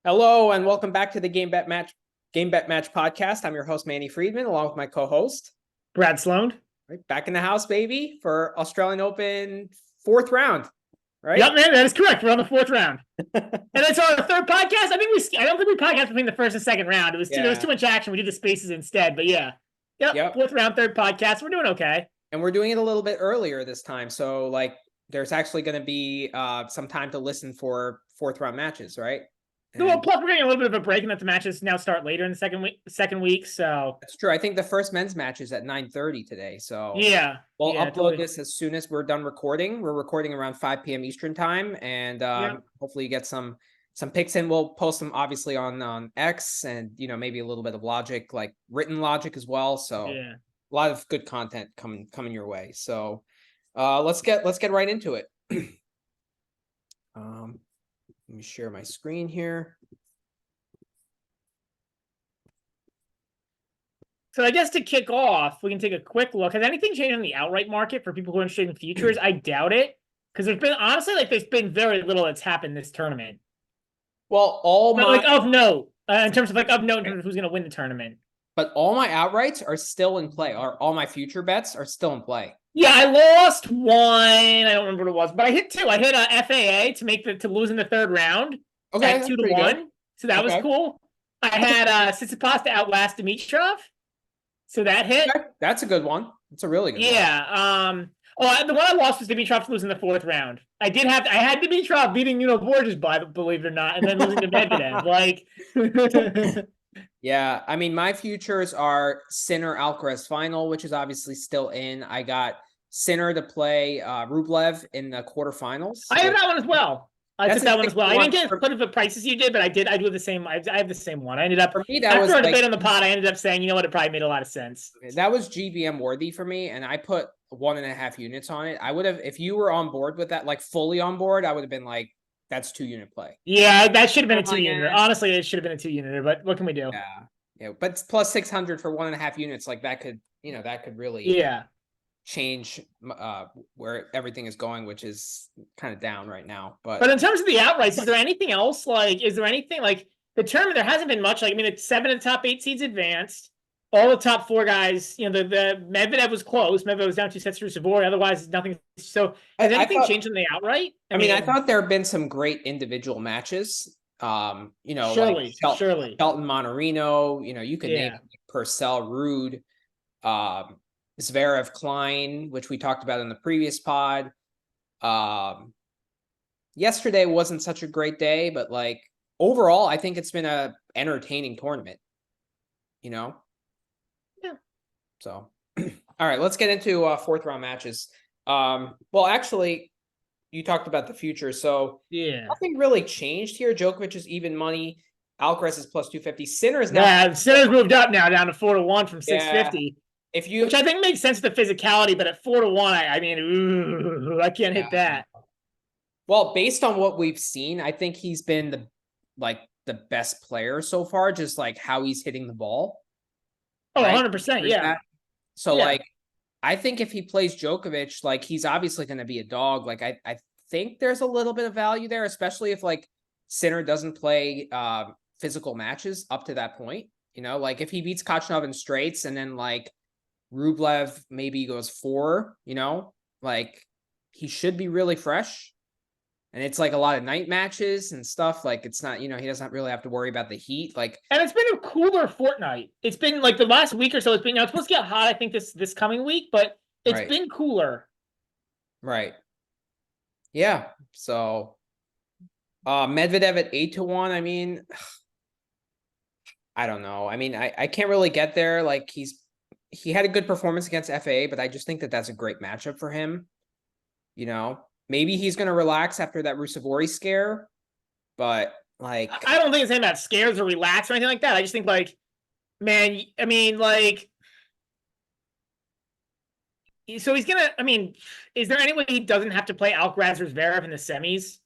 Hello and welcome back to the Game Bet Match podcast. I'm your host Manny Friedman, along with my co-host Brad Sloan. Right, back in the house, baby, for Australian Open fourth round. Right? Yep, man, that is correct. We're on the fourth round, and it's our third podcast. I don't think we podcast between the first and second round. There was too much action. We did the spaces instead, but yeah, yep. Fourth round, third podcast. We're doing okay, and we're doing it a little bit earlier this time. So like, there's actually going to be some time to listen for fourth round matches, right? Well, plus we're getting a little bit of a break, and that the matches now start later in the second week. So that's true. I think the first men's match is at 9:30 today. So yeah, we'll upload this as soon as we're done recording. We're recording around 5 p.m. Eastern time, and hopefully you get some picks in. We'll post them obviously on X, and maybe a little bit of logic, like written logic as well. So a lot of good content coming your way. So let's get right into it. Let me share my screen here. So I guess to kick off, we can take a quick look. Has anything changed in the outright market for people who are interested in futures? I doubt it, because there's been very little that's happened this tournament. Well, of note, in terms of who's going to win the tournament. But all my outrights are still in play. All my future bets are still in play. Yeah, I lost one. I don't remember what it was, but I hit two. I hit a FAA to lose in the third round. Okay, at 2-1. Good. So that was cool. I had Tsitsipas to outlast Dimitrov. So that hit. Okay. That's a good one. It's a really good one. Yeah. The one I lost was Dimitrov to lose in the fourth round. I had Dimitrov beating Borges, believe it or not, and then losing to Medvedev. Like yeah, I mean, my futures are Sinner Alcaraz final, which is obviously still in. I got Sinner to play Rublev in the quarterfinals. I have that one as well. I took that one as well. I didn't get as good of the prices you did, but I did. I do the same. I have the same one. I ended up, for me, after a debate on the pod, I ended up saying, you know what, it probably made a lot of sense. Okay, that was GBM worthy for me, and I put 1.5 units on it. I would have, if you were on board with that, like fully on board, I would have been like, that's 2-unit play. Yeah, that should have been a 2-unit. Honestly, it should have been a 2-unit, but what can we do? Yeah, but plus 600 for 1.5 units, like that could really change where everything is going, which is kind of down right now. But in terms of the outrights, is there anything else? Like, is there anything like the tournament? There hasn't been much. Like, I mean, it's 7 of the top 8 seeds advanced. All the top 4 guys, the Medvedev was close. Medvedev was down 2 sets through Savoy. Otherwise, nothing. So, has anything changed in the outright? I mean, I thought there have been some great individual matches. Surely, like Shelton Mannarino. You could name like Purcell, Rude, Zverev, Klein, which we talked about in the previous pod. Yesterday wasn't such a great day, but like overall, I think it's been a entertaining tournament. Yeah. So, all right, let's get into fourth round matches. Well, actually, you talked about the future, so nothing really changed here. Djokovic is even money. Alcaraz is plus 250. Sinner's moved up now down to 4-1 from 650. Which I think makes sense with the physicality, but at 4-1, I mean, I can't hit that. Well, based on what we've seen, I think he's been the best player so far, just like how he's hitting the ball. Oh, right? 100%, yeah. So, like, I think if he plays Djokovic, like, he's obviously going to be a dog. Like, I think there's a little bit of value there, especially if, like, Sinner doesn't play physical matches up to that point. Like, if he beats Khachanov in straights and then, like, Rublev maybe goes 4, like, he should be really fresh. And it's like a lot of night matches and stuff. Like, it's not, he doesn't really have to worry about the heat. Like, and it's been a cooler fortnight. It's been like the last week or so. It's supposed to get hot, I think, this coming week, but it's been cooler. Right. Yeah. So, Medvedev at 8-1. I mean, I don't know. I mean, I can't really get there. Like, he had a good performance against FA, but I just think that that's a great matchup for him. Maybe he's going to relax after that Rusevori scare, but like, I don't think it's anything about scares or relax or anything like that. I just think like, man, I mean, like, so he's going to, I mean, is there any way he doesn't have to play Alcaraz or Zverev in the semis?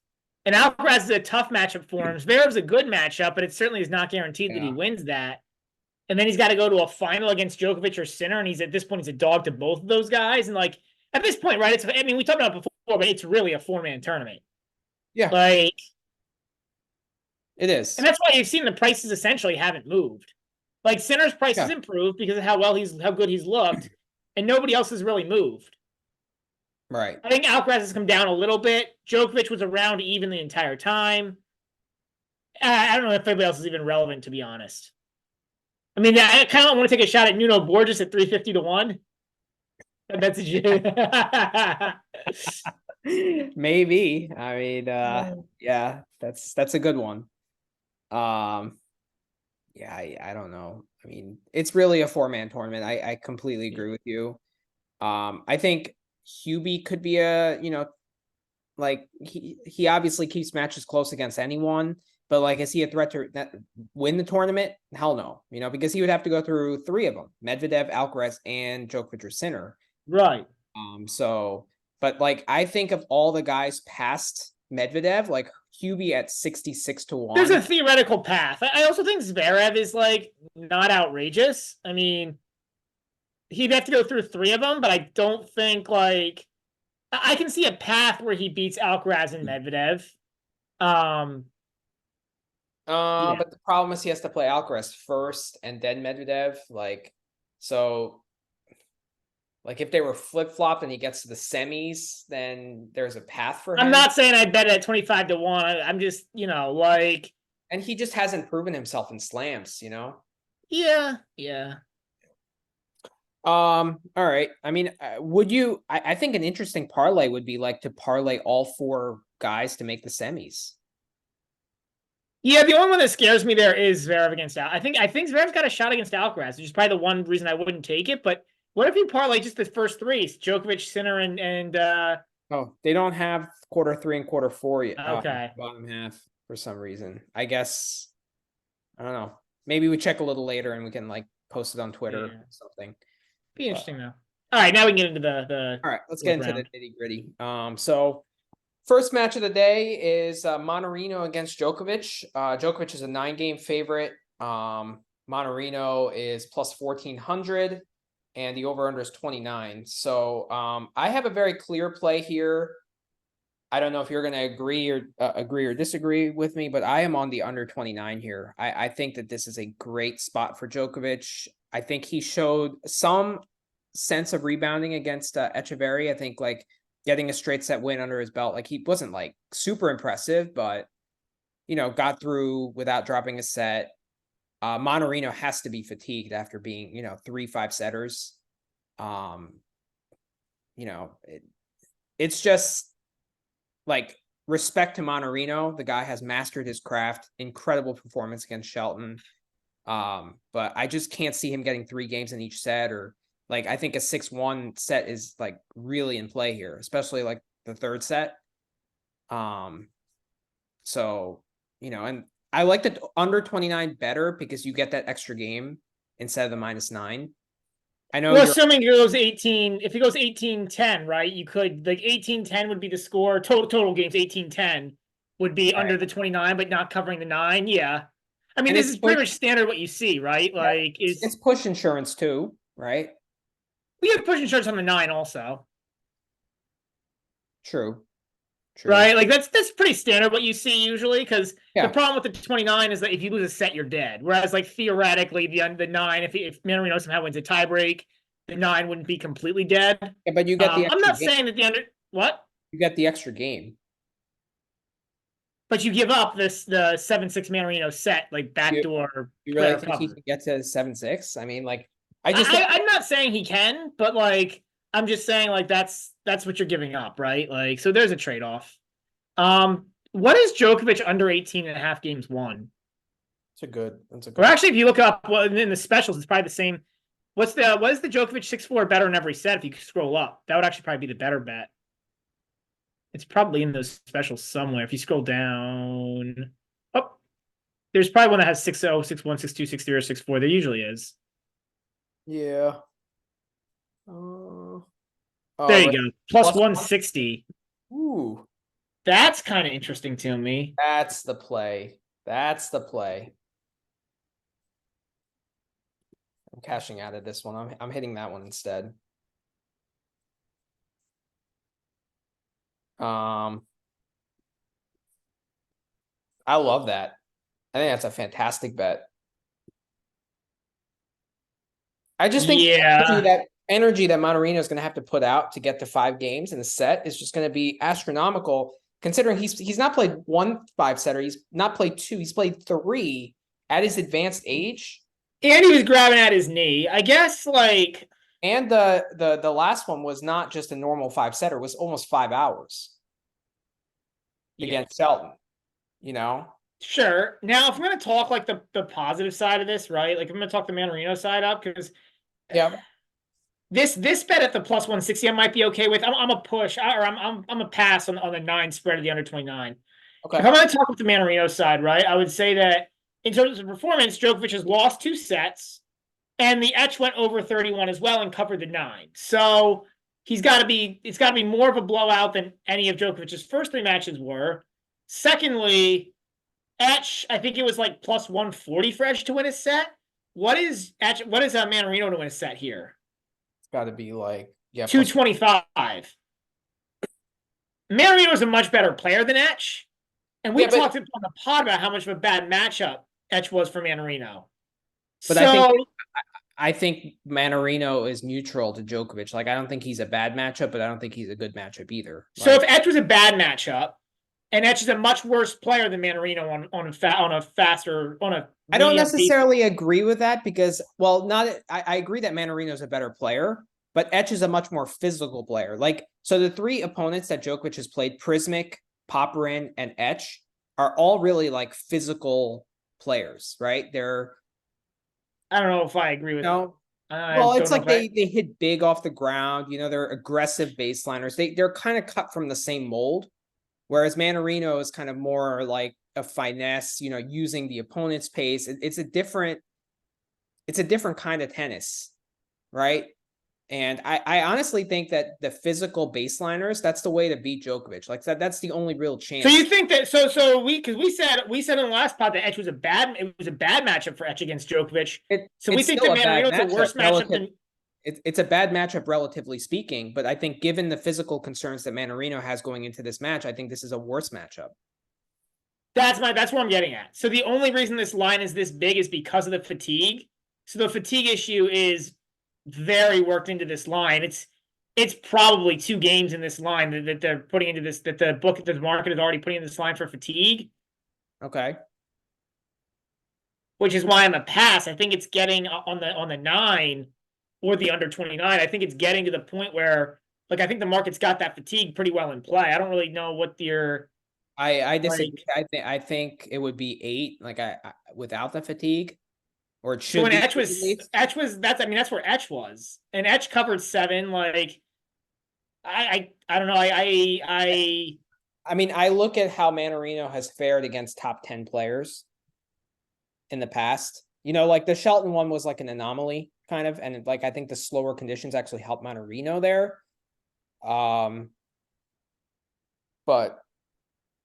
And Alcaraz is a tough matchup for him. Zverev's a good matchup, but it certainly is not guaranteed that he wins that. And then he's got to go to a final against Djokovic or Sinner, and at this point, he's a dog to both of those guys. And like, at this point, right, we talked about it before, but it's really a 4-man tournament. Yeah. Like, It is. And that's why you've seen the prices essentially haven't moved. Like Sinner's prices Yeah. improved because of how good he's looked, and nobody else has really moved. Right. I think Alcaraz has come down a little bit. Djokovic was around even the entire time. I don't know if anybody else is even relevant, to be honest. I mean, I kind of want to take a shot at Nuno Borges at 350 to 1. That's a Maybe. I mean, yeah, that's a good one. Yeah, I don't know. I mean, it's really a four-man tournament. I completely agree with you. I think Hubie could be like he obviously keeps matches close against anyone, but like is he a threat to win the tournament? Hell no, because he would have to go through three of them: Medvedev, Alcaraz, and Djokovic or Sinner. right. So, but like I think of all the guys past Medvedev, like Hubie at 66 to There's 1. a theoretical path. I also think Zverev is like not outrageous. I mean, he'd have to go through three of them, but I don't think like I can see a path where he beats Alcaraz and Medvedev. Um, yeah. But the problem is he has to play Alcaraz first and then Medvedev. So like if they were flip-flopped and he gets to the semis, then there's a path for him. I'm not saying I bet it at 25 to 1. I'm just, like. And he just hasn't proven himself in slams. Yeah. All right. I mean, would you? I think an interesting parlay would be like to parlay all four guys to make the semis. Yeah, the only one that scares me there is Zverev against Al. I think Zverev's got a shot against Alcaraz, which is probably the one reason I wouldn't take it. But what if you parlay just the first three? Djokovic, Sinner, and Oh, they don't have quarter three and quarter four yet. okay. Bottom half for some reason. I guess I don't know. Maybe we check a little later and we can like post it on Twitter or something. Be interesting though. All right, now we can get into the all right, let's get into the nitty-gritty. So first match of the day is Mannarino against Djokovic. Djokovic is a 9-game favorite. Mannarino is plus 1,400, and the over/under is 29. So I have a very clear play here. I don't know if you're going to agree or disagree with me, but I am on the under 29 here. I think that this is a great spot for Djokovic. I think he showed some sense of rebounding against Echeverry. I think like getting a straight set win under his belt. Like he wasn't like super impressive, but got through without dropping a set. Mannarino has to be fatigued after being, 3 5-setters. It's just like respect to Mannarino. The guy has mastered his craft. Incredible performance against Shelton. But I just can't see him getting 3 games in each set, or like I think a 6-1 set is like really in play here, especially like the third set. So, and I like the under 29 better because you get that extra game instead of the -9. I know Well, assuming he goes 18, if he goes 18-10, right? You could like 18-10 would be the score. Total games 18-10 would be under the 29, but not covering the 9. Yeah. I mean, this is pretty much standard what you see, right? Like it's push insurance too, right? We have push insurance on the 9 also. True. Right? Like that's pretty standard what you see usually, because the problem with the 29 is that if you lose a set, you're dead. Whereas like theoretically, the 9, if Mannarino somehow wins a tiebreak, the 9 wouldn't be completely dead. Yeah, but you get the I'm not saying that the under what? You get the extra game. But you give up the 7-6 Mannarino set, like backdoor. You really think he can get to 7-6? I mean, like I'm not saying he can, but like I'm just saying like that's what you're giving up, right? Like so there's a trade-off. What is Djokovic under 18.5 games won? That's a good. Or actually, if you look up in the specials, it's probably the same. What is the Djokovic 6-4 better in every set? If you scroll up, that would actually probably be the better bet. It's probably in those specials somewhere. If you scroll down, there's probably one that has 6-0, 6-1, 6-2, 6-3, or 6-4. There usually is. Yeah. There you go. Plus 160. Ooh. That's kind of interesting to me. That's the play. I'm cashing out of this one. I'm hitting that one instead. I love that. I think that's a fantastic bet. I just think Yeah. that energy that Mannarino is going to have to put out to get to 5 games in the set is just going to be astronomical. Considering he's not played 1 5-setter, he's not played 2, he's played 3 at his advanced age. And he was grabbing at his knee. I guess like. And the last one was not just a normal 5-setter; it was almost 5 hours against Shelton. You know. Sure. Now, if I'm going to talk like the positive side of this, right? Like I'm going to talk the Mannarino side up because this bet at the plus 160 I might be okay with. I'm a push or I'm a pass on the 9 spread of the under 29. Okay. If I'm going to talk with the Mannarino side, right? I would say that in terms of performance, Djokovic has lost 2 sets, and the Etch went over 31 as well and covered the 9. So it's got to be more of a blowout than any of Djokovic's first 3 matches were. Secondly, Etch, I think it was like plus 140 for Etch to win a set. What is Mannarino to win a set here? It's got to be like 225. Mannarino is a much better player than Etch, and we talked on the pod about how much of a bad matchup Etch was for Mannarino. But I think Mannarino is neutral to Djokovic. Like I don't think he's a bad matchup, but I don't think he's a good matchup either. So if Etch was a bad matchup, and Etch is a much worse player than Mannarino on a faster. I don't necessarily agree with that because, well, I agree that Mannarino is a better player, but Etch is a much more physical player. Like, so the 3 opponents that Djokovic has played, Prismic, Popyrin, and Etch, are all really like physical players, right? I don't know if I agree with that. Well, it's like they hit big off the ground. You know, they're aggressive baseliners. They're kind of cut from the same mold. Whereas Mannarino is kind of more like a finesse, you know, using the opponent's pace. It's a different kind of tennis, right? And I honestly think that the physical baseliners, that's the way to beat Djokovic. Like that's the only real chance. So you think that we said in the last pod that Etch was a bad matchup for Etch against Djokovic. We think that Mannarino's a worse matchup than. It's a bad matchup, relatively speaking, but I think given the physical concerns that Mannarino has going into this match, I think this is a worse matchup. That's where I'm getting at. So the only reason this line is this big is because of the fatigue. So the fatigue issue is very worked into this line. It's probably 2 games in this line that they're putting into this, that the market is already putting in this line for fatigue. Okay. Which is why I'm a pass. I think it's getting on the 9 or the under 29. I think it's getting to the point where, like, I think the market's got that fatigue pretty well in play. I don't really know what your. I disagree. I think it would be 8, like without the fatigue, or it should. So when Etch was that's where Etch was, and Etch covered 7. Like, I don't know. I mean, I look at how Mannarino has fared against top 10 players in the past. You know, like the Shelton one was like an anomaly kind of, and like I think the slower conditions actually helped Mannarino there. But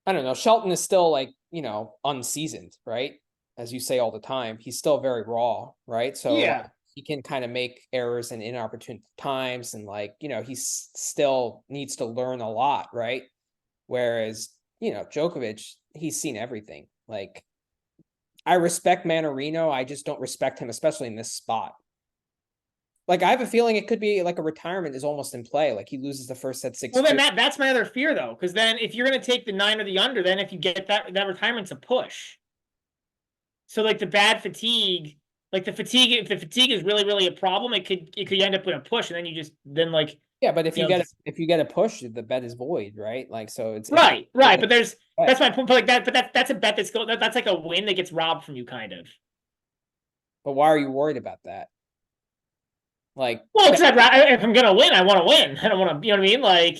I don't know. Shelton is still like, you know, unseasoned, right? As you say all the time, he's still very raw, right? So yeah, he can kind of make errors in inopportune times, and like, you know, he still needs to learn a lot, right? Whereas, you know, Djokovic, he's seen everything. Like, I respect Mannarino. I just don't respect him, especially in this spot. Like, I have a feeling it could be like a retirement is almost in play. Like, he loses the first set 6. Well, then that's my other fear, though, because then if you're going to take the 9 or the under, then if you get that retirement's a push. So, like, the bad fatigue, like the fatigue, if the fatigue is really, really a problem, it could end up with a push, and then you yeah. But if you get a push, the bet is void, right? Like, so it's right. But that's my point. But like that's a bet that's like a win that gets robbed from you, kind of. But why are you worried about that? Like, well, because if I'm gonna win, I want to win. I don't want to, you know what I mean? Like,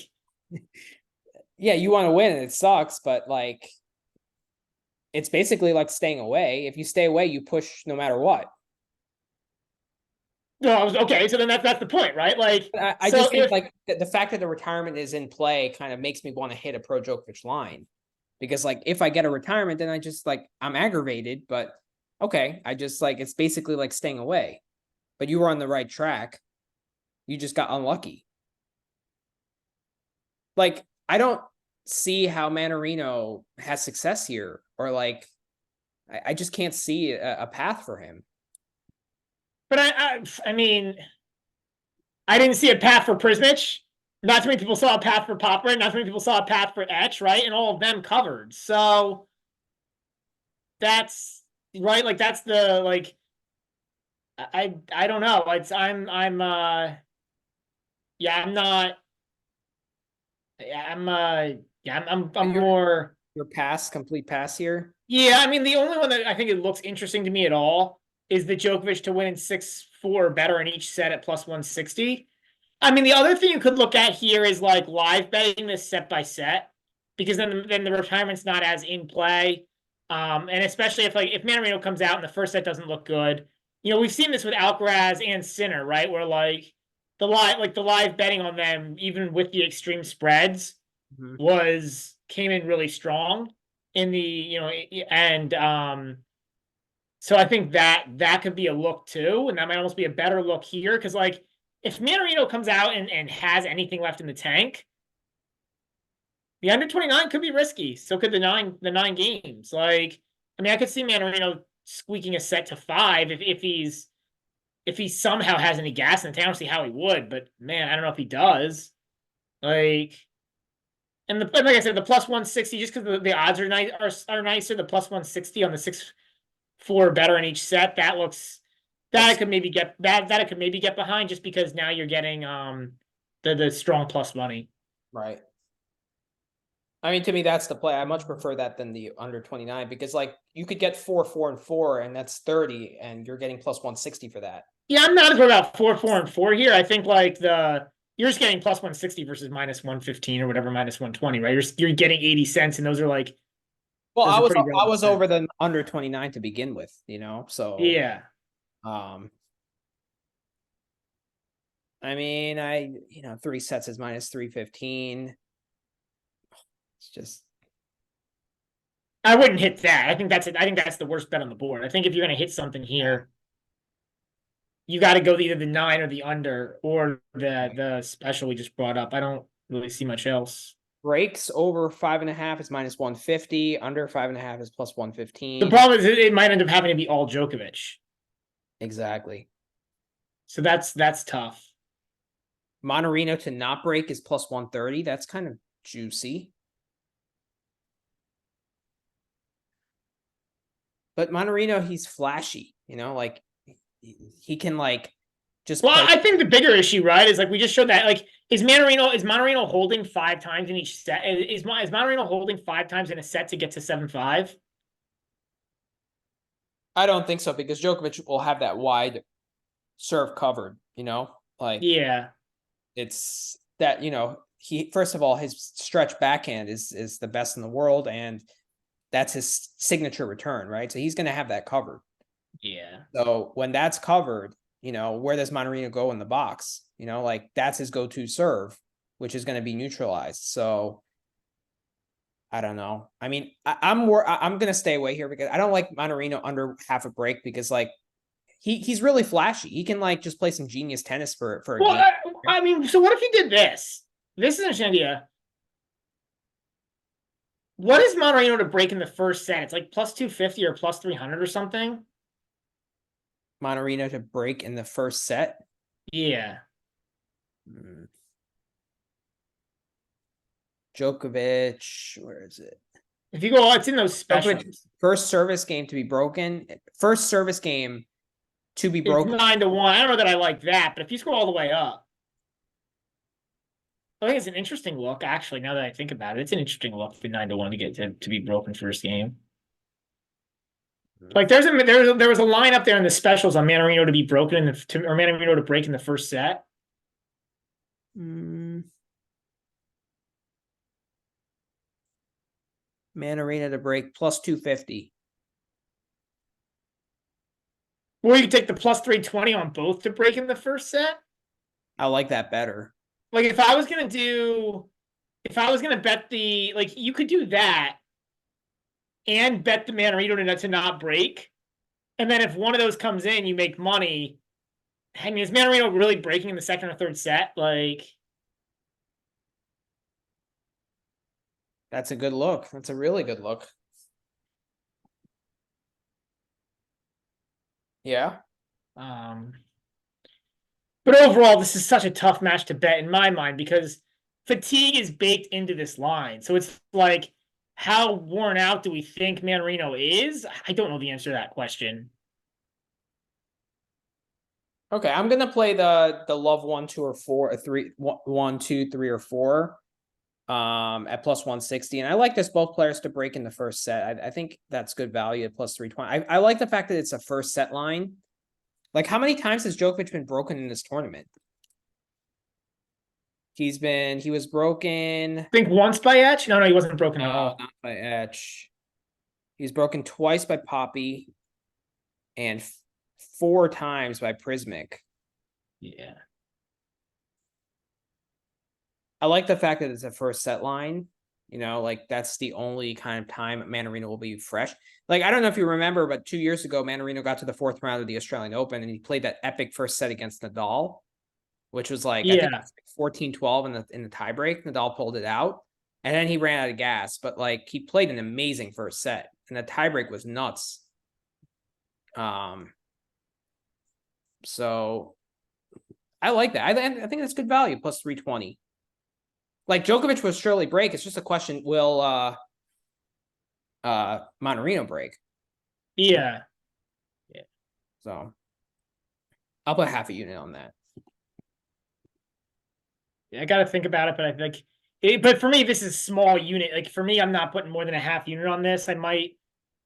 yeah, you want to win, and it sucks, but like, it's basically like staying away. If you stay away, you push no matter what. No, okay, so then that's the point, right? Like, I just think like the fact that the retirement is in play kind of makes me want to hit a pro Djokovic line, because like if I get a retirement, then I just like I'm aggravated, but okay, I just like it's basically like staying away. But you were on the right track. You just got unlucky. Like, I don't see how Mannarino has success here, or like I just can't see a path for him. But I mean, I didn't see a path for Prismic. Not too many people saw a path for Popper. Not too many people saw a path for Etch, right? And all of them covered. So that's right. Like that's the like. I don't know. Yeah, I'm not. Yeah, I'm more. Your pass, complete pass here. Yeah, I mean, the only one that I think it looks interesting to me at all is the Djokovic to win in 6-4 or better in each set at plus 160. I mean, the other thing you could look at here is like live betting this set by set, because then the retirement's not as in play. And especially if Mannarino comes out and the first set doesn't look good, we've seen this with Alcaraz and Sinner, right? Where like the live betting on them, even with the extreme spreads, came in really strong in the and so I think that could be a look too, and that might almost be a better look here because like if Mannarino comes out and has anything left in the tank, the under 29 could be risky. So could the nine games. Like, I mean, I could see Mannarino squeaking a set to 5 if he somehow has any gas in the tank. I don't see how he would, but man, I don't know if he does. Like, and like I said, the plus 160 just because the odds are nicer. The plus 160 on the 6-4 better in each set. That I could maybe get behind just because now you're getting the strong plus money. Right. I mean, to me, that's the play. I much prefer that than the under 29 because, like, you could get 4, 4, and 4, and that's 30, and you're getting plus 160 for that. Yeah, I'm not as worried about 4, 4, and 4 here. I think like you're just getting plus 160 versus minus 115 or whatever, minus 120, right? You're getting 80 cents, and those are like. Well, I was over the under 29 to begin with, so yeah. I mean, 3 sets is minus 315. It's just. I wouldn't hit that. I think that's the worst bet on the board. I think if you're going to hit something here, you got to go either the 9 or the under or the special we just brought up. I don't really see much else. Breaks over 5.5 is minus 150. Under 5.5 is plus 115. The problem is it might end up having to be all Djokovic. Exactly. So that's tough. Mannarino to not break is plus 130. That's kind of juicy. But Mannarino, he's flashy, like he can like just. Well, I think the bigger issue, right, is like we just showed that like is Mannarino holding 5 times in each set? Is Mannarino holding 5 times in a set to get to 7-5? I don't think so because Djokovic will have that wide serve covered, like yeah, it's that he first of all his stretch backhand is the best in the world and that's his signature return, right? So he's going to have that covered. Yeah. So when that's covered, where does Mannarino go in the box? Like that's his go-to serve, which is going to be neutralized. So I don't know. I mean, I'm going to stay away here because I don't like Mannarino under half a break because like he's really flashy. He can like just play some genius tennis for a game. I mean, so what if he did this? This is an idea. What is Mannarino to break in the first set? It's like plus 250 or plus 300 or something. Mannarino to break in the first set? Yeah. Djokovic, where is it? If you go, it's in those specials. First service game to be broken. First service game to be broken. It's 9-1. I don't know that I like that, but if you scroll all the way up, I think it's an interesting look. Actually, now that I think about it, it's an interesting look for 9-1 to get to be broken first game. Like there was a line up there in the specials on Mannarino to be broken or Mannarino to break in the first set. Mannarino to break plus 250. Or you could take the plus 320 on both to break in the first set. I like that better. Like if I was gonna bet you could do that and bet the Mannarino to not break. And then if one of those comes in, you make money. I mean, is Mannarino really breaking in the second or third set? Like, that's a good look. That's a really good look. Yeah. Um, but overall, this is such a tough match to bet in my mind because fatigue is baked into this line. So it's like, how worn out do we think Mannarino is? I don't know the answer to that question. Okay, I'm gonna play the love 1, 2, or 4, 3, 1, 2, 3, or 4. At plus 160. And I like this both players to break in the first set. I think that's good value at plus 320. I like the fact that it's a first set line. Like, how many times has Djokovic been broken in this tournament? He was broken. I think once by Etch? No, he wasn't broken at all. Not by Etch. He was broken twice by Poppy and 4 times by Prismic. Yeah. I like the fact that it's a first set line. Like that's the only kind of time Mannarino will be fresh. Like, I don't know if you remember, but 2 years ago, Mannarino got to the 4th round of the Australian Open and he played that epic first set against Nadal, which was like, I think it was like 14-12 in the tiebreak. Nadal pulled it out and then he ran out of gas, but like he played an amazing first set and the tiebreak was nuts. So I like that. I think that's good value, plus 320. Like, Djokovic will surely break. It's just a question, will Mannarino break? Yeah. So I'll put half a unit on that. Yeah, I got to think about it, but I think but for me, this is small unit. Like for me, I'm not putting more than a half unit on this.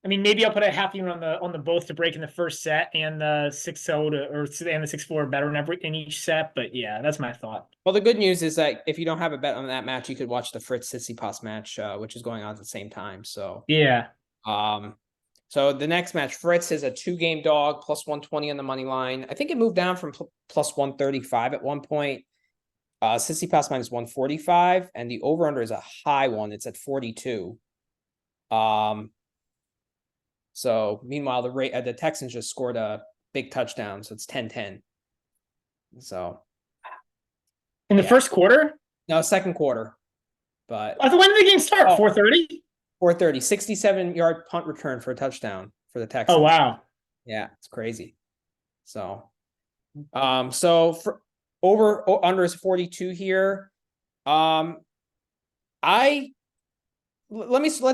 Maybe I'll put a half unit on the both to break in the first set and the 6-0 and the 6-4 better in each set. But yeah, that's my thought. Well, the good news is that if you don't have a bet on that match, you could watch the Fritz Tsitsipas match, which is going on at the same time. So yeah. So the next match, Fritz is a 2-game dog, plus 120 on the money line. I think it moved down from plus 135 at one point. Tsitsipas minus 145, and the over-under is a high one. It's at 42. So meanwhile, the Texans just scored a big touchdown, so it's 10-10. So in the first quarter? No, second quarter. But when did the game start? 4:30? 4:30. 67-yard punt return for a touchdown for the Texans. Oh wow. Yeah, it's crazy. So for under is 42 here. Let's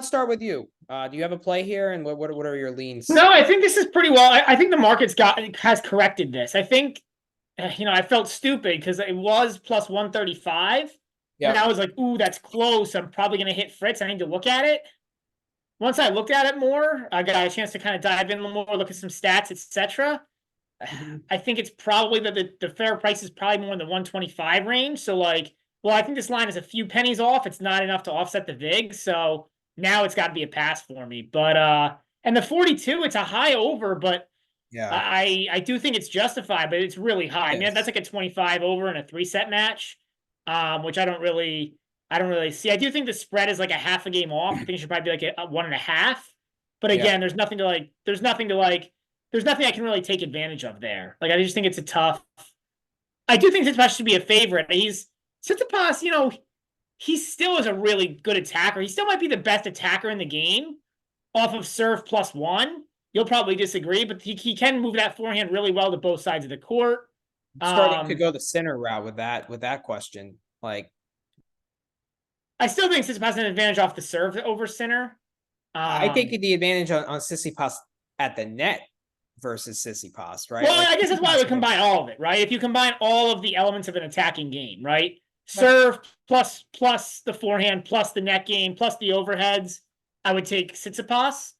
start with you. Do you have a play here, and what are your leans? No, I think this is pretty well. I think the market's has corrected this. I think, I felt stupid because it was plus 135. Yeah. And I was like, ooh, that's close. I'm probably going to hit Fritz. I need to look at it. Once I looked at it more, I got a chance to kind of dive in a little more, look at some stats, etc. I think it's probably the fair price is probably more in the 125 range. So I think this line is a few pennies off. It's not enough to offset the VIG. So now it's got to be a pass for me. But and the 42, it's a high over, but yeah, I do think it's justified, but it's really high. Yes. I mean, that's like a 25 over in a 3-set match, which I don't really see. I do think the spread is like a half a game off. I think it should probably be like a 1.5. But again, there's nothing I can really take advantage of there. Like, I just think it's a tough. I do think Tsitsipas should be a favorite. Tsitsipas, he still is a really good attacker. He still might be the best attacker in the game off of serve +1. You'll probably disagree, but he can move that forehand really well to both sides of the court. Starting to go the center route with that question. Like, I still think Tsitsipas has an advantage off the serve over center. I think the advantage on Tsitsipas at the net versus Tsitsipas, right? Well, I guess that's why I would combine all of it, right? If you combine all of the elements of an attacking game, right? Serve plus the forehand plus the net game plus the overheads, I would take Tsitsipas.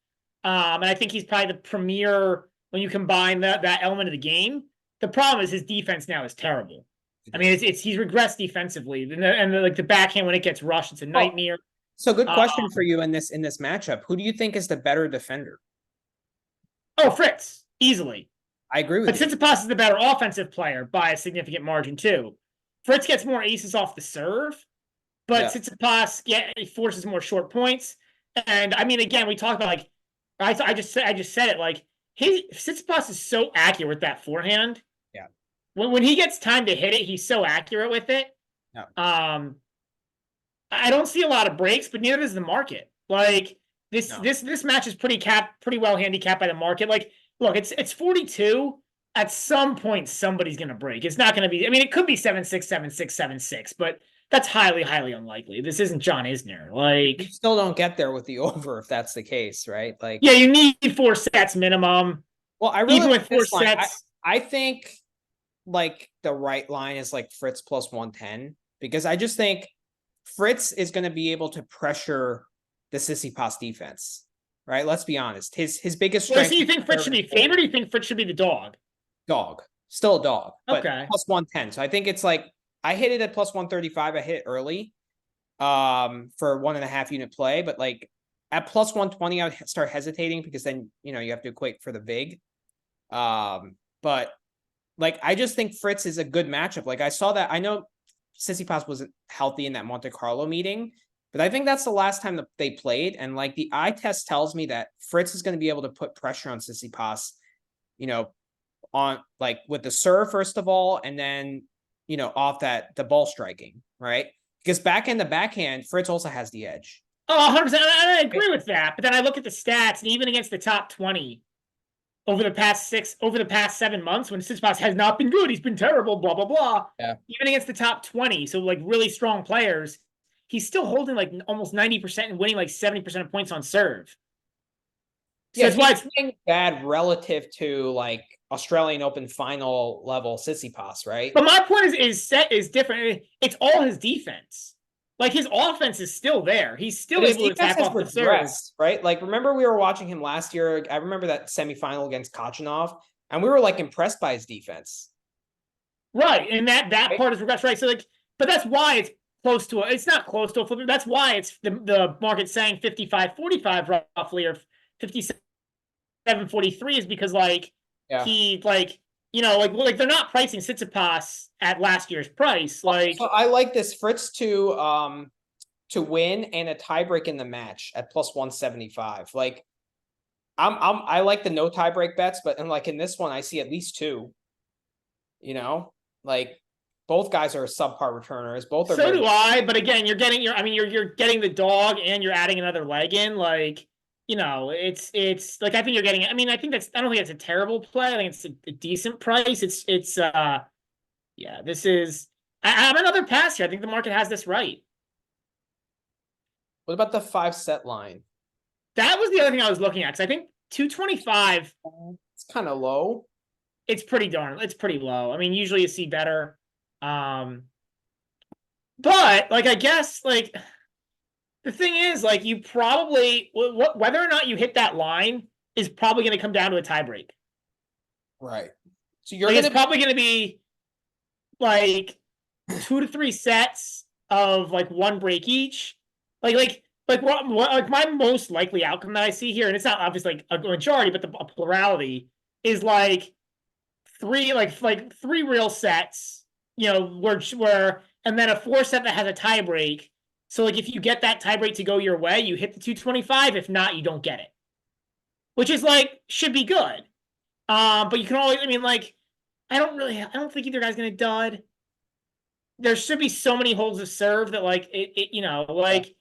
And I think he's probably the premier when you combine that element of the game. The problem is his defense now is terrible. I mean, he's regressed defensively, and the backhand when it gets rushed, it's a nightmare. So good question for you in this matchup. Who do you think is the better defender? Oh, Fritz, easily. I agree with you. But Tsitsipas is the better offensive player by a significant margin too. Fritz gets more aces off the serve, but Tsitsipas he forces more short points. And I mean, again, we talked about I just said it Tsitsipas is so accurate with that forehand. Yeah. When he gets time to hit it, he's so accurate with it. Yeah. I don't see a lot of breaks, but neither does the market. This match is pretty well handicapped by the market. Like, look, it's 42. At some point, somebody's going to break. It's not going to be. I mean, it could be 7-6, 7-6, 7-6, but that's highly, highly unlikely. This isn't John Isner. Like, You still don't get there with the over if that's the case, right? Like, yeah, you need 4 sets minimum. well, I really Even like with 4 this line. sets, I think like the right line is like Fritz plus 110 because I just think Fritz is going to be able to pressure the Tsitsipas defense, right? Let's be honest. His biggest well, strength so you think Fritz should be favored, or you think Fritz should be the dog? dog, still a dog, but Okay. plus 110. So I think it's like I hit it at plus 135. I hit it early for 1.5 unit play, but like at plus 120, I would start hesitating because then you have to equate for the vig. But like I just think Fritz is a good matchup. Like I saw that. I know Tsitsipas wasn't healthy in that Monte Carlo meeting, but I think that's the last time that they played. And like the eye test tells me that Fritz is going to be able to put pressure on Tsitsipas, on like with the serve, first of all, and then, off the ball striking, right? Because backhand, Fritz also has the edge. Oh, 100%. I agree with that. But then I look at the stats, and even against the top 20 over the past 7 months, when Tsitsipas has not been good, he's been terrible, blah, blah, blah. Yeah. Even against the top 20, so like really strong players, he's still holding like almost 90% and winning like 70% of points on serve. So Yeah, that's why it's playing bad relative to like Australian Open final level Tsitsipas, right? But my point is different. It's all his defense. Like his offense is still there. He's still able to attack off the serve, right? Like remember we were watching him last year. I remember that semifinal against Khachanov, and we were like impressed by his defense. right? And that part is regress, right? So like, but that's why it's close to it's not close to a flip. That's why it's the market saying 55-45 roughly, or 57-43 is because like he like like they're not pricing Tsitsipas at last year's price. Like, so I like this Fritz to win and a tiebreak in the match at plus 175. Like I like the no tiebreak bets, but like in this one I see at least two. Like both guys are subpar returners. Both are so do I. But again, you're getting you're getting the dog and you're adding another leg in. Like, it's like I think you're getting. I mean, I don't think it's a terrible play. I think it's a decent price. Yeah. This is. I'm another pass here. I think the market has this right. What about the 5-set line? That was the other thing I was looking at, because I think 225. It's kind of low. It's pretty low. I mean, usually you see better. But like I guess like the thing is, like, you probably whether or not you hit that line is probably going to come down to a tiebreak. Right. So it's probably going to be like 2 to 3 sets of like 1 break each. Like my most likely outcome that I see here, and it's not obviously like a majority, but a plurality is like 3 real sets, where and then a 4 set that has a tie break. So like if you get that tie break to go your way, you hit the 225. If not, you don't get it. Which is like should be good. But you can always, I mean, like, I don't think either guy's gonna dud. There should be so many holds of serve that like like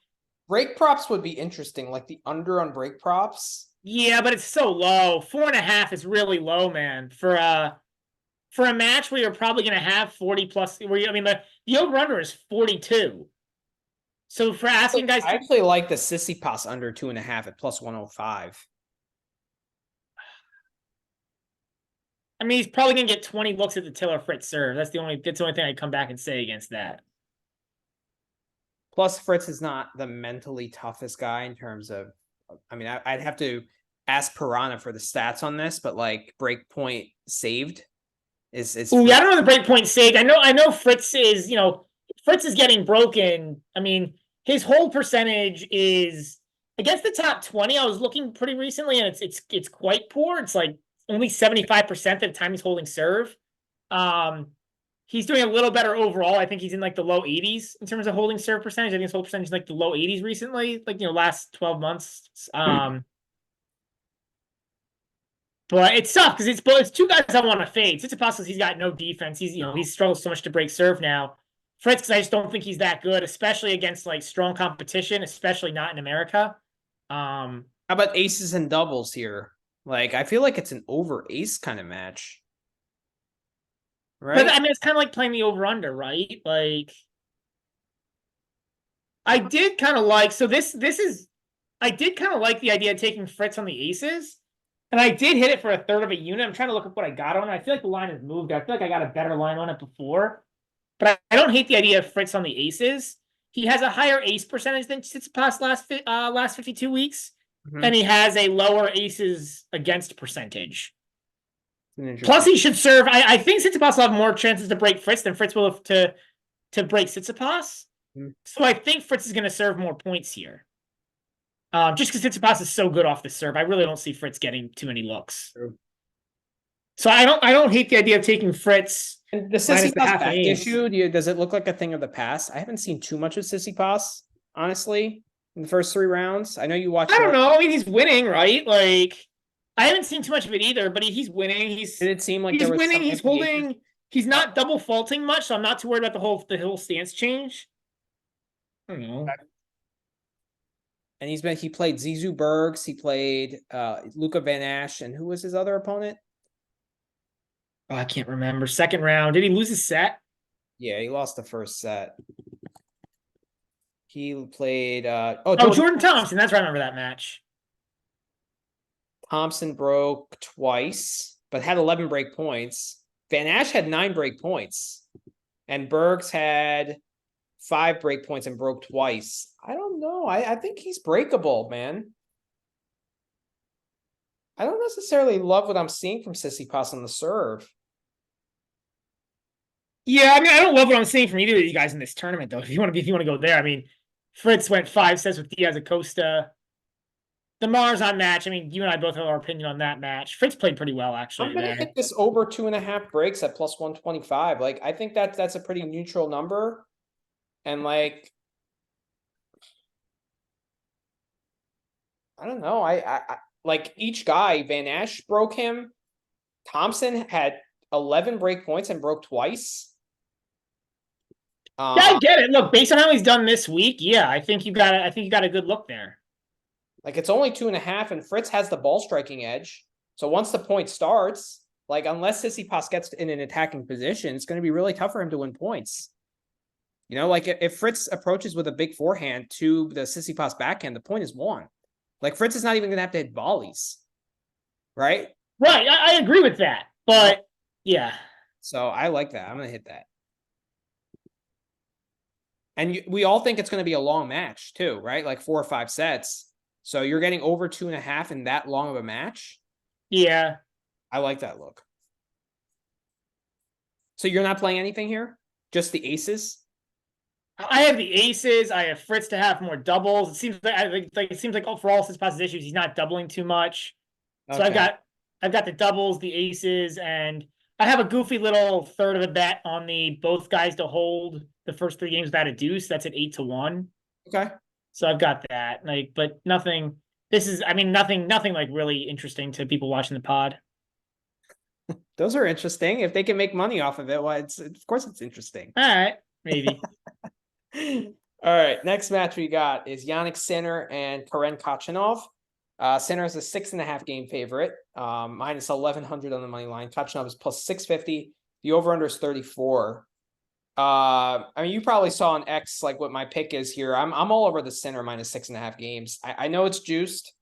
break props would be interesting, like the under on break props. Yeah, but it's so low. 4.5 is really low, man. For a match where you're probably gonna have 40 plus. The over under is 42. So for asking guys, I actually like the Tsitsipas under 2.5 at plus 105. I mean, he's probably gonna get 20 looks at the Taylor Fritz serve. That's the only thing I'd come back and say against that. Plus, Fritz is not the mentally toughest guy in terms of. I mean, I'd have to ask Piranha for the stats on this, but like break point saved is. Ooh, yeah, I don't know the break point saved. I know Fritz is Fritz is getting broken. I mean, his hold percentage is against the top 20. I was looking pretty recently, and it's quite poor. It's like only 75% of the time he's holding serve. He's doing a little better overall. I think he's in like the low 80s in terms of holding serve percentage. I think his hold percentage is like the low 80s recently, like last 12 months. But it's tough because it's 2 guys I want to fade. Tsitsipas, he's got no defense. He struggles so much to break serve now. Fritz, because I just don't think he's that good, especially against like strong competition, especially not in America. How about aces and doubles here? Like, I feel like it's an over ace kind of match. But Right? I mean, it's kind of like playing the over under, right? Like, I did kind of like. So this is. I did kind of like the idea of taking Fritz on the aces, and I did hit it for a third of a unit. I'm trying to look up what I got on it. I feel like the line has moved. I feel like I got a better line on it before, but I don't hate the idea of Fritz on the aces. He has a higher ace percentage than Tsitsipas last 52 weeks, Mhm. and he has a lower aces against percentage. An Plus, interesting. he should serve. I think Tsitsipas will have more chances to break Fritz than Fritz will have to break Tsitsipas. Mhm. So I think Fritz is going to serve more points here. Just because Tsitsipas is so good off the serve, I really don't see Fritz getting too many looks. True. So I don't hate the idea of taking Fritz And the minus the Tsitsipas half an back ace. issue, does it look like a thing of the past? I haven't seen too much of Tsitsipas, honestly, in the first 3 rounds. I know you watched I more. don't know. I mean, he's winning, right? Like, I haven't seen too much of it either, but he's winning. Did it seem like there He's was winning. some He's implications? holding. He's not double faulting much, so I'm not too worried about the whole stance change. I don't know. And he played Zizou Bergs, he played Luca Van Ash, and who was his other opponent? Oh, I can't remember. Second round. Did he lose his set? Yeah, he lost the first set. He played Oh, Jordan Thompson. That's right. I remember that match. Thompson broke twice, but had 11 break points. Van Ash had 9 break points. And Bergs had 5 break points and broke twice. I don't know. I think he's breakable, man. I don't necessarily love what I'm seeing from Tsitsipas on the serve. Yeah, I mean, I don't love what I'm seeing from either of you guys in this tournament, though. If you want to go there, I mean, Fritz went 5 sets with Diaz Acosta. The Marzon match. I mean, you and I both have our opinion on that match. Fritz played pretty well, actually. I'm gonna There. hit this over 2.5 breaks at plus 125. Like, I think that's a pretty neutral number. And like, I don't know. I like each guy, Van Ash broke him. Thompson had 11 break points and broke twice. Yeah, I get it. Look, based on how he's done this week, yeah, I think you got a good look there. Like, it's only 2.5, and Fritz has the ball striking edge. So once the point starts, like, unless Tsitsipas gets in an attacking position, it's going to be really tough for him to win points. You know, like if Fritz approaches with a big forehand to the Tsitsipas backhand, the point is won. Like, Fritz is not even going to have to hit volleys, right? Right, I agree with that, but yeah. So I like that. I'm going to hit that. And we all think it's going to be a long match too, right? Like 4 or 5 sets. So you're getting over 2.5 in that long of a match. Yeah. I like that look. So you're not playing anything here? Just the aces? I have the aces. I have Fritz to have more doubles. It seems like for all Tsitsipas' issues, he's not doubling too much. So Okay. I've got the doubles, the aces, and I have a goofy little third of a bet on the both guys to hold the first 3 games without a deuce. That's at 8-1. Okay. So I've got that. Like, but nothing. Nothing like really interesting to people watching the pod. Those are interesting. If they can make money off of it, well, of course it's interesting. All right, maybe. All right. Next match we got is Yannick Sinner and Karen Khachanov. Sinner is a 6.5 game favorite, minus 1100 on the money line. Khachanov is plus 650. The over under is 34. I mean, you probably saw on X like what my pick is here. I'm all over the Sinner minus 6.5 games. I know it's juiced,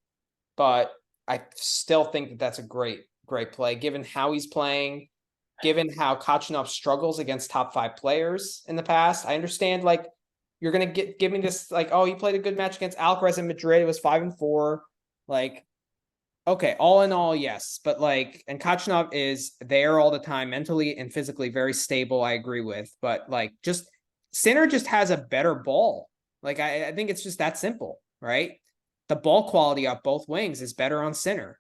but I still think that that's a great play given how he's playing, given how Khachanov struggles against top 5 players in the past. I understand like you're gonna give me this like, oh, he played a good match against Alcaraz in Madrid. It was 5-4. Like, okay, all in all, yes. But like, and Khachanov is there all the time, mentally and physically very stable, I agree with. But like, just Sinner just has a better ball. Like, I think it's just that simple, right? The ball quality off both wings is better on Sinner.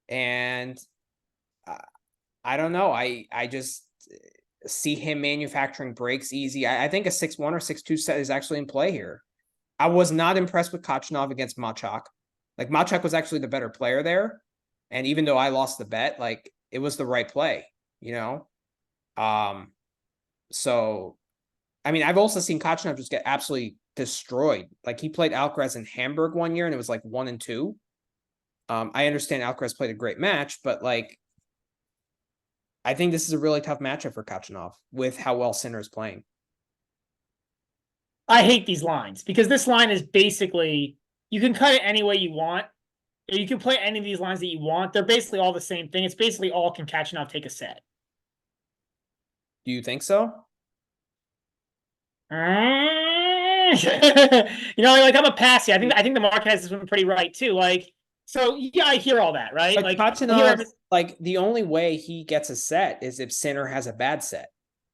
And I don't know. I just see him manufacturing breaks easy. I think a 6-1 or 6-2 set is actually in play here. I was not impressed with Khachanov against Machak. Like, Machak was actually the better player there. And even though I lost the bet, like, it was the right play, you know? So, I mean, I've also seen Khachanov just get absolutely destroyed. Like, he played Alcaraz in Hamburg one year and it was like 1-2. I understand Alcaraz played a great match, but like, I think this is a really tough matchup for Khachanov with how well Sinner is playing. I hate these lines because this line is basically, you can cut it any way you want. Or you can play any of these lines that you want. They're basically all the same thing. It's basically all can Khachanov take a set. Do you think so? You know, like I'm a passy. I think the market has this one pretty right too. Like, so yeah, I hear all that, right? But Like Khachanov, like the only way he gets a set is if Sinner has a bad set.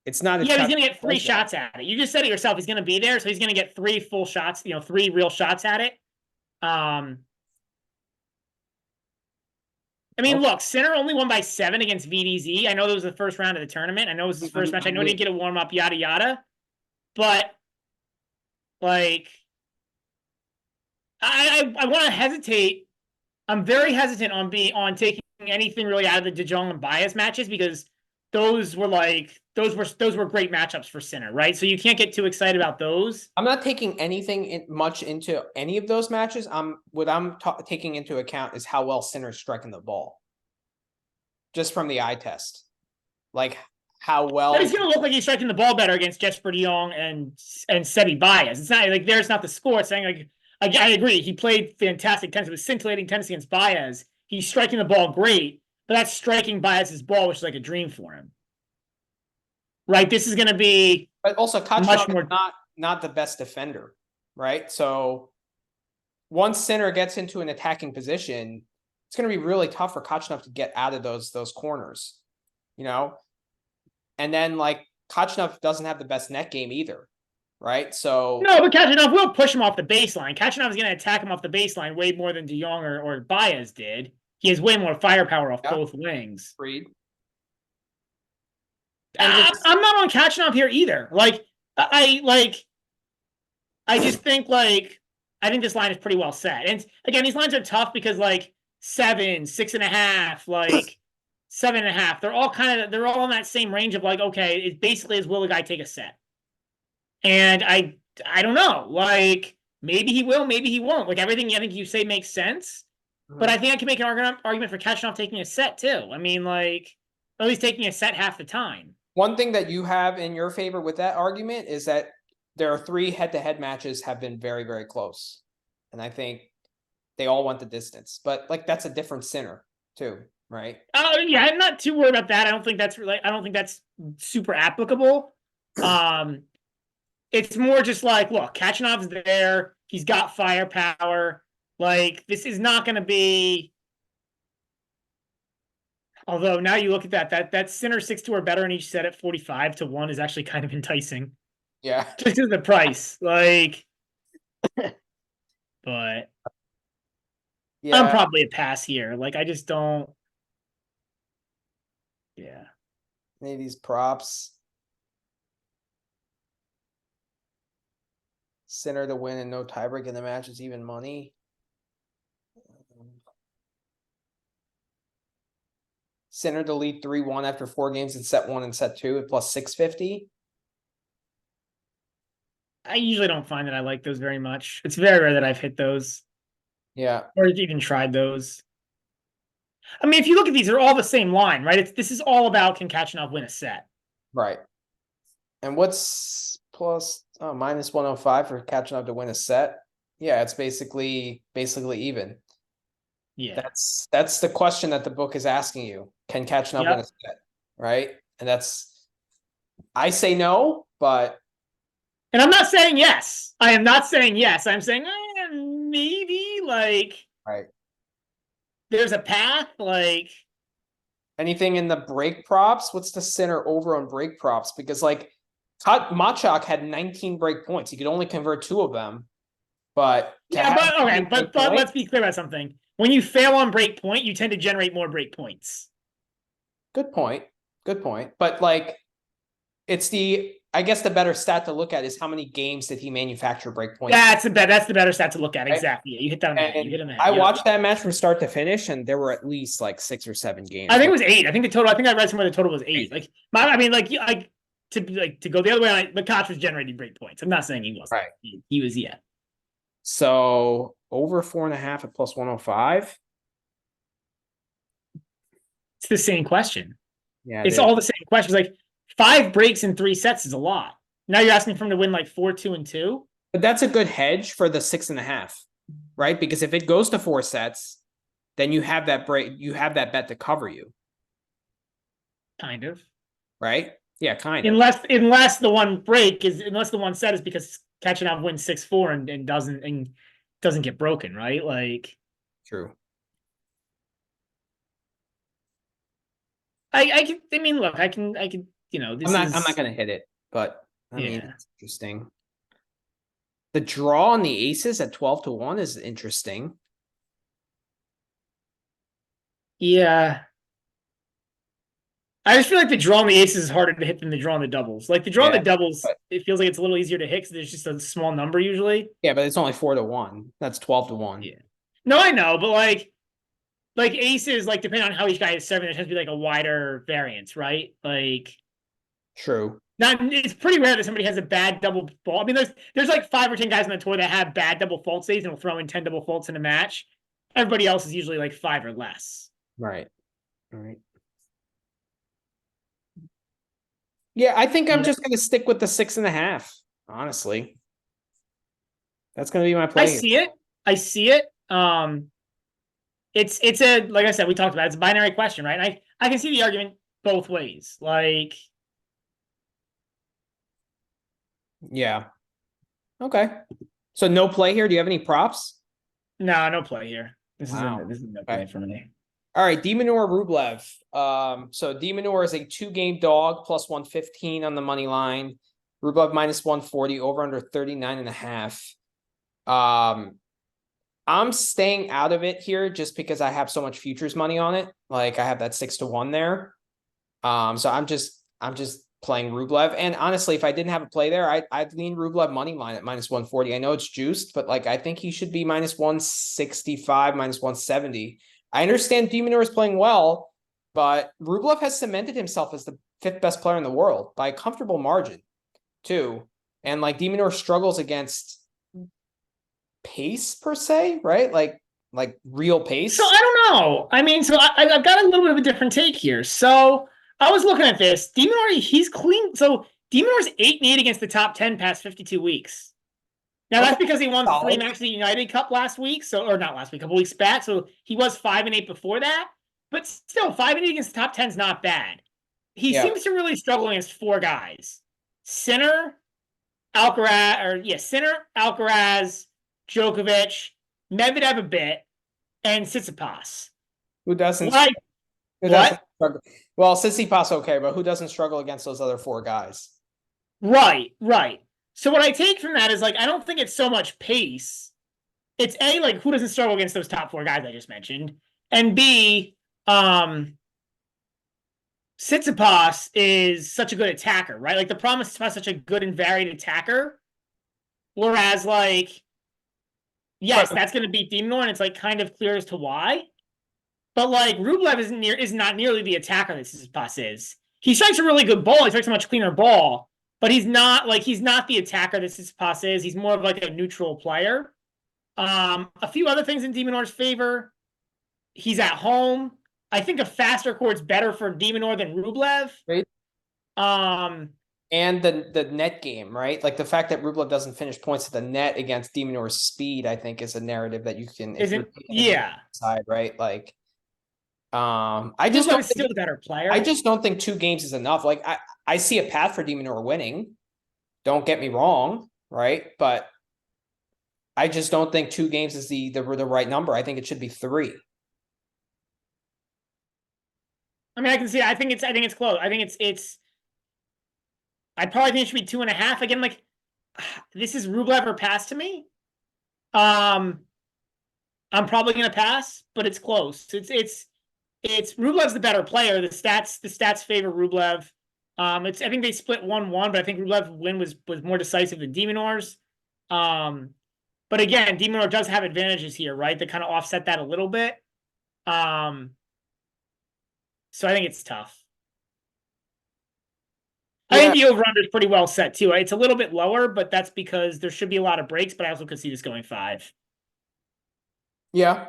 It's not if yeah, he's gonna get three plays shots at it. You just said it yourself. He's gonna be there, so he's gonna get 3 full shots. You know, 3 real shots at it. I mean, look, Sinner only won by 7 against VDZ. I know that was the first round of the tournament. I know it was his first match. I know he didn't get a warm up, yada yada. But like, I want to hesitate. I'm very hesitant on taking anything really out of the De Jong and Baez matches because those were great matchups for Sinner, right? So you can't get too excited about those. I'm not taking anything much into any of those matches. What I'm taking into account is how well Sinner's striking the ball, just from the eye test, like how well. But he's going to look like he's striking the ball better against Jesper De Jong and Seve Baez. It's not like there's not the score. It's saying like I agree. He played fantastic tennis. It was scintillating tennis against Baez. He's striking the ball great, but that's striking Baez's ball, which is like a dream for him. Right? This is going to be. But also, Khachanov is not the best defender, right? So once Sinner gets into an attacking position, it's going to be really tough for Khachanov to get out of those corners, you know? And then, like, Khachanov doesn't have the best net game either, right? So no, but Khachanov will push him off the baseline. Khachanov is going to attack him off the baseline way more than De Jong or Baez did. He has way more firepower off both wings. Agreed. I'm not on Khachanov here either. Like, I just think I think this line is pretty well set. And again, these lines are tough because like 7, 6.5, like 7.5. They're all in that same range of like, okay, it basically is will a guy take a set? And I don't know. Like maybe he will, maybe he won't. Like everything I think you say makes sense. Mm-hmm. But I think I can make an argument for Khachanov taking a set too. I mean, like at least taking a set half the time. One thing that you have in your favor with that argument is that there are 3 head-to-head matches have been very, very close. And I think they all went the distance. But like that's a different Sinner too, right? Yeah, I'm not too worried about that. I don't think that's super applicable. It's more just like, look, Khachanov's there. He's got firepower. Like, this is not going to be. Although now you look at that Sinner 6-2 or better in each set at 45-1 is actually kind of enticing. Yeah. Just because of the price. Like, but yeah. I'm probably a pass here. Like, I just don't. Yeah. Maybe these props. Sinner to win and no tiebreak in the match is even money. Sinner to lead 3-1 after 4 games in set 1 and set 2 at plus 650. I usually don't find that I like those very much. It's very rare that I've hit those. Yeah. Or even tried those. I mean, if you look at these, they're all the same line, right? This is all about can Khachanov win a set. Right. And what's plus minus 105 for Khachanov to win a set? Yeah, it's basically even. Yeah. That's the question that the book is asking you. Can Khachanov win a set? Right? And I say no, but and I'm not saying yes. I am not saying yes. I'm saying maybe like right. There's a path, like anything in the break props. What's the Sinner over on break props? Because like Machak had 19 break points. He could only convert 2 of them. But but let's be clear about something. When you fail on break point, you tend to generate more break points. Good point. But like, I guess the better stat to look at is how many games did he manufacture break points? That's the better stat to look at. Right? Exactly. Yeah, you hit that on the head. You hit on the head. I watched that match from start to finish, and there were at least like 6 or 7 games. I think it was 8. I think I read somewhere the total was 8. Like, I mean, to go the other way, the Koch was generating break points. I'm not saying he wasn't. Right. He was, yeah. So over 4.5 at plus 105. It's the same question. Yeah, It's all the same questions. Like 5 breaks in 3 sets is a lot. Now you're asking for him to win like 4-2 and 2. But that's a good hedge for the 6.5, right? Because if it goes to 4 sets, then you have that break, you have that bet to cover you. Kind of. Right? Yeah, kind of. Unless the one set is because Khachanov wins 6-4 and doesn't get broken, right? Like True. I mean, look, I can, I'm not gonna hit it, but I mean, Yeah. it's interesting. The draw on the aces at 12-1 is interesting. Yeah. I just feel like the draw on the aces is harder to hit than the draw on the doubles. Like the draw on the doubles, it feels like it's a little easier to hit because there's just a small number usually. Yeah, but it's only 4-1. That's 12-1. Yeah. No, I know, but like aces, like depending on how each guy is serving, there tends to be like a wider variance, right? Like True. it's pretty rare that somebody has a bad double fault. I mean, there's like 5 or 10 guys on the tour that have bad double fault saves and will throw in 10 double faults in a match. Everybody else is usually like 5 or less. Right. All right. Yeah, I think I'm just gonna stick with the 6.5, honestly. That's gonna be my play. I see it. It's a, like I said, we talked about it, it's a binary question, right? And I can see the argument both ways. Like, yeah. Okay. So no play here. Do you have any props? no play here. This Wow. is no play for me. All right, Minaur Rublev. So Minaur is a 2-game dog plus 115 on the money line. Rublev minus 140 over under 39.5. I'm staying out of it here just because I have so much futures money on it. Like I have that 6-1 there. So I'm just playing Rublev. And honestly, if I didn't have a play there, I'd lean Rublev money line at minus 140. I know it's juiced, but like I think he should be minus 165, minus 170. I understand de Minaur is playing well, but Rublev has cemented himself as the 5th best player in the world by a comfortable margin, too. And like de Minaur struggles against pace per se, right? Like real pace. So I don't know. I mean, so I've got a little bit of a different take here. So I was looking at this. de Minaur, he's clean. So de Minaur's 8-8 against the top 10 past 52 weeks. Now that's because he won 3 matches of the United Cup last week, or not last week, a couple weeks back. So he was 5-8 before that, but still 5-8 against the top 10 is not bad. He seems to really struggle against 4 guys: Sinner, Alcaraz, Djokovic, Medvedev a bit, and Tsitsipas. Who doesn't? Who doesn't struggle? Well, Tsitsipas okay, but who doesn't struggle against those other 4 guys? Right. So what I take from that is like I don't think it's so much pace. It's A, like who doesn't struggle against those top 4 guys I just mentioned, and B, Tsitsipas is such a good attacker, right? Like the problem is Tsitsipas is such a good and varied attacker, whereas like yes, that's going to beat de Minaur, and it's like kind of clear as to why. But like Rublev is not nearly the attacker that Tsitsipas is. He strikes a really good ball. He strikes a much cleaner ball. But he's not the attacker that Tsitsipas is. He's more of like a neutral player. A few other things in de Minaur's favor. He's at home. I think a faster court's better for de Minaur than Rublev. Right. And the net game, right? Like the fact that Rublev doesn't finish points at the net against de Minaur's speed, I think, is a narrative that you can side, right? Like, I just don't still the better player. I just don't think 2 games is enough. Like I see a path for de Minaur winning. Don't get me wrong, right? But I just don't think 2 games is the right number. I think it should be 3. I mean, I can see. I think it's close. I think it's. I probably think it should be 2.5 again. Like, this is Rublev or pass to me. I'm probably gonna pass, but it's close. It's Rublev's the better player. The stats favor Rublev. I think they split 1-1, but I think Rublev's win was more decisive than de Minaur's. But again, de Minaur does have advantages here, right? That kind of offset that a little bit. So I think it's tough. I think the over-under is pretty well set too. It's a little bit lower, but that's because there should be a lot of breaks, but I also could see this going 5. Yeah.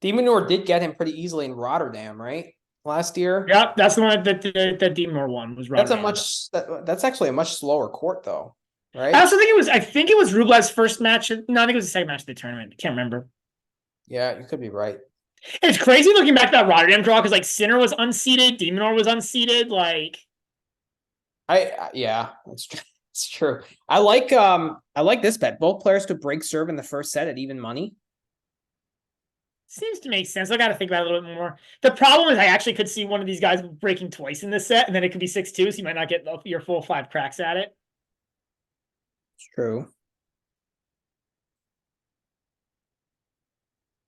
de Minaur did get him pretty easily in Rotterdam, right? last year. Yep, that's the one that Demore won was That's Rodman. that's actually a much slower court though, I right? also think it was. I think it was Rublev's first match. No, I think it was the second match of the tournament. I can't remember. Yeah, you could be right. It's crazy looking back at that Rotterdam draw because like Sinner was unseated, Demonor was unseated. Like, Yeah, it's true. I like this bet. Both players could break serve in the first set at even money. seems to make sense. I got to think about it a little bit more. The problem is I actually could see one of these guys breaking twice in this set, and then it could be 6-2, so you might not get your full 5 cracks at it. It's true.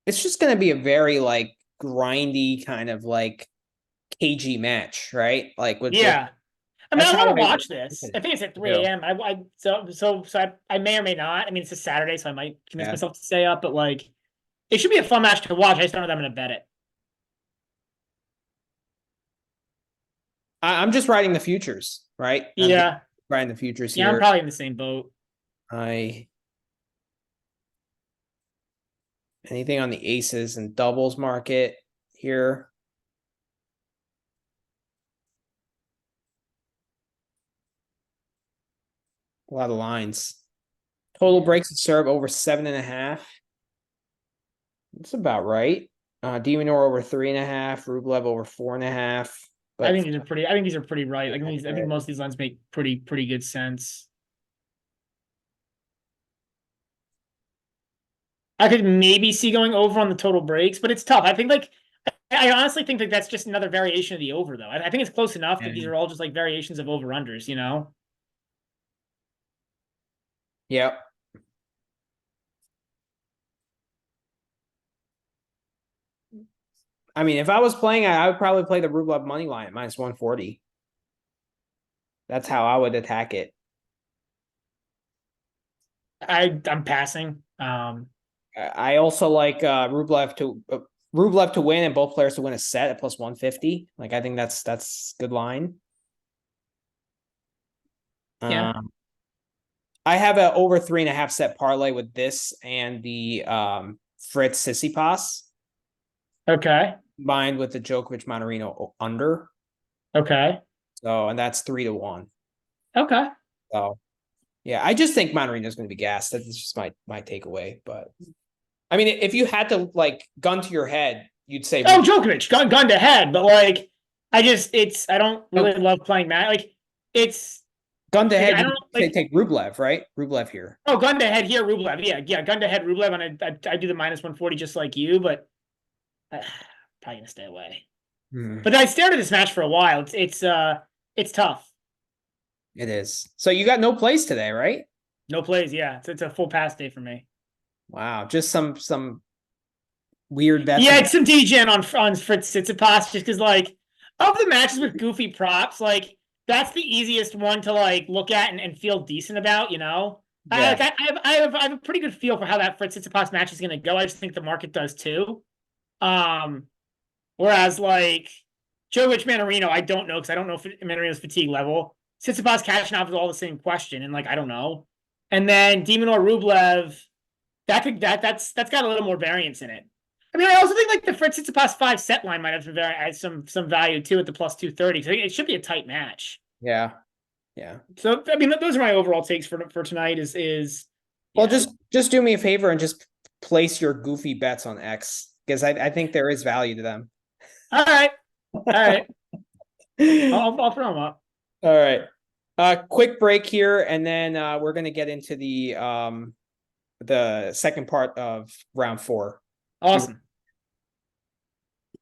It's just gonna be a very like grindy kind of like cagey match, right? Like with Yeah. I mean, that's I how want to I watch this. I think it's at 3 a.m. I may or may not. I mean, it's a Saturday, so I might convince myself to stay up, but like, it should be a fun match to watch. I just don't know that I'm going to bet it. I'm just riding the futures, right? Yeah. Riding the futures Yeah, I'm here. probably in the same boat. Anything on the aces and doubles market here. A lot of lines. Total breaks and serve over 7.5. That's about right. Demonor over 3.5. Rublev over 4.5. But I think these are pretty. I think these are pretty right. Like, I think most of these lines make pretty good sense. I could maybe see going over on the total breaks, but it's tough. I think like I honestly think that that's just another variation of the over, though. I think it's close enough that these are all just like variations of over unders, you know? Yep. I mean, if I was playing, I would probably play the Rublev money line at minus 140. That's how I would attack it. I'm passing. I also like Rublev to win and both players to win a set at plus 150. Like I think that's good line. Yeah. I have a over 3.5 set parlay with this and the Fritz Tsitsipas Okay. combined with the Djokovic Mannarino under. Okay. So and that's 3-1. Okay. So yeah, I just think Mannarino is going to be gassed. That's just my takeaway. But I mean, if you had to like gun to your head, you'd say Djokovic gun to head, but like I don't really love playing Matt. Like it's gun to head. I don't like take Rublev, right? Rublev here. Oh, gun to head here, Rublev. Yeah, gun to head Rublev, and I do the minus 140 just like you, but probably gonna stay away. But I stared at this match for a while. It's tough. It is. So you got no plays today, right? No plays. Yeah, it's a full pass day for me. Wow, just some weird bets. Yeah, it's some DGen on Fritz Tsitsipas just because like of the matches with goofy props, like that's the easiest one to like look at and feel decent about, you know. Yeah. I have a pretty good feel for how that Fritz Tsitsipas match is going to go. I just think the market does too. Whereas like Djokovic Mannarino, I don't know because I don't know Mannarino's fatigue level. Tsitsipas Khachanov is all the same question, and like I don't know. And then Demonor Rublev, that's got a little more variance in it. I mean, I also think like the Fritz Tsitsipas 5 set line might have some value too at the plus 230. So it should be a tight match. Yeah. So I mean, those are my overall takes for tonight. Well, just do me a favor and just place your goofy bets on X because I think there is value to them. All right. I'll throw them up. All right. Quick break here, and then we're gonna get into the second part of round 4. Awesome.